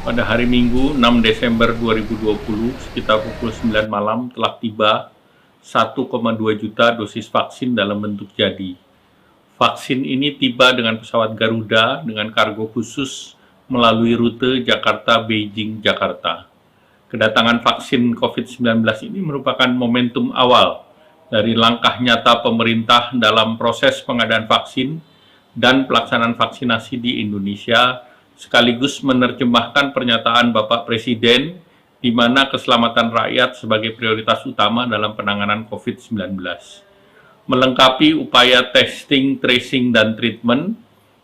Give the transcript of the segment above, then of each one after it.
Pada hari Minggu 6 Desember 2020 sekitar pukul 9 malam telah tiba 1,2 juta dosis vaksin dalam bentuk jadi. Vaksin ini tiba dengan pesawat Garuda dengan kargo khusus melalui rute Jakarta-Beijing-Jakarta. Kedatangan vaksin COVID-19 ini merupakan momentum awal dari langkah nyata pemerintah dalam proses pengadaan vaksin dan pelaksanaan vaksinasi di Indonesia, sekaligus menerjemahkan pernyataan Bapak Presiden di mana keselamatan rakyat sebagai prioritas utama dalam penanganan COVID-19. Melengkapi upaya testing, tracing, dan treatment,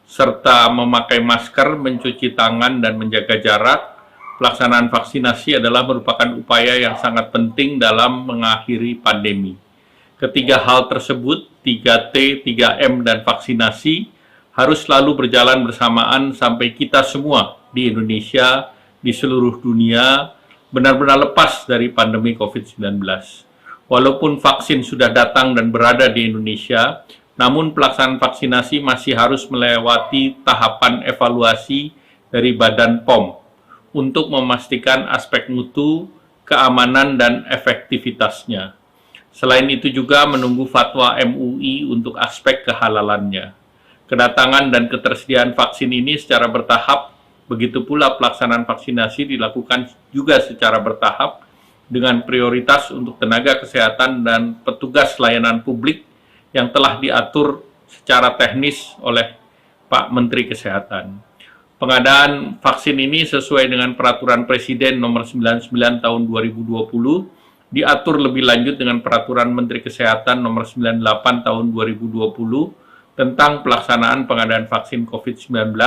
serta memakai masker, mencuci tangan, dan menjaga jarak, pelaksanaan vaksinasi adalah merupakan upaya yang sangat penting dalam mengakhiri pandemi. Ketiga hal tersebut, 3T, 3M, dan vaksinasi, harus selalu berjalan bersamaan sampai kita semua di Indonesia, di seluruh dunia, benar-benar lepas dari pandemi COVID-19. Walaupun vaksin sudah datang dan berada di Indonesia, namun pelaksanaan vaksinasi masih harus melewati tahapan evaluasi dari Badan POM untuk memastikan aspek mutu, keamanan, dan efektivitasnya. Selain itu juga menunggu fatwa MUI untuk aspek kehalalannya. Kedatangan dan ketersediaan vaksin ini secara bertahap, begitu pula pelaksanaan vaksinasi dilakukan juga secara bertahap dengan prioritas untuk tenaga kesehatan dan petugas layanan publik yang telah diatur secara teknis oleh Pak Menteri Kesehatan. Pengadaan vaksin ini sesuai dengan Peraturan Presiden Nomor 99 Tahun 2020 diatur lebih lanjut dengan Peraturan Menteri Kesehatan Nomor 98 Tahun 2020 tentang pelaksanaan pengadaan vaksin COVID-19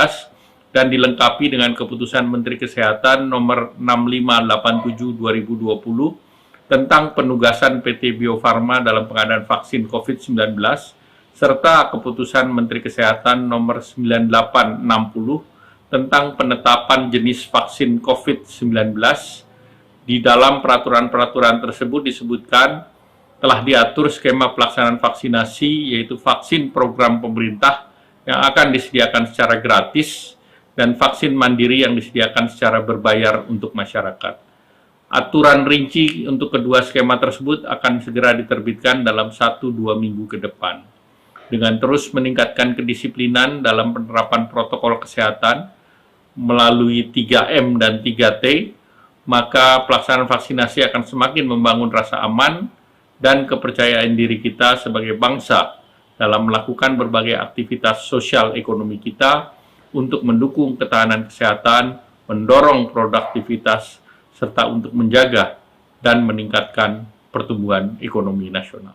dan dilengkapi dengan Keputusan Menteri Kesehatan Nomor 6587/2020 tentang penugasan PT Bio Farma dalam pengadaan vaksin COVID-19 serta Keputusan Menteri Kesehatan Nomor 9860 tentang penetapan jenis vaksin COVID-19. Di dalam peraturan-peraturan tersebut disebutkan telah diatur skema pelaksanaan vaksinasi, yaitu vaksin program pemerintah yang akan disediakan secara gratis dan vaksin mandiri yang disediakan secara berbayar untuk masyarakat. Aturan rinci untuk kedua skema tersebut akan segera diterbitkan dalam 1-2 minggu ke depan. Dengan terus meningkatkan kedisiplinan dalam penerapan protokol kesehatan melalui 3M dan 3T, maka pelaksanaan vaksinasi akan semakin membangun rasa aman dan kepercayaan diri kita sebagai bangsa dalam melakukan berbagai aktivitas sosial ekonomi kita untuk mendukung ketahanan kesehatan, mendorong produktivitas, serta untuk menjaga dan meningkatkan pertumbuhan ekonomi nasional.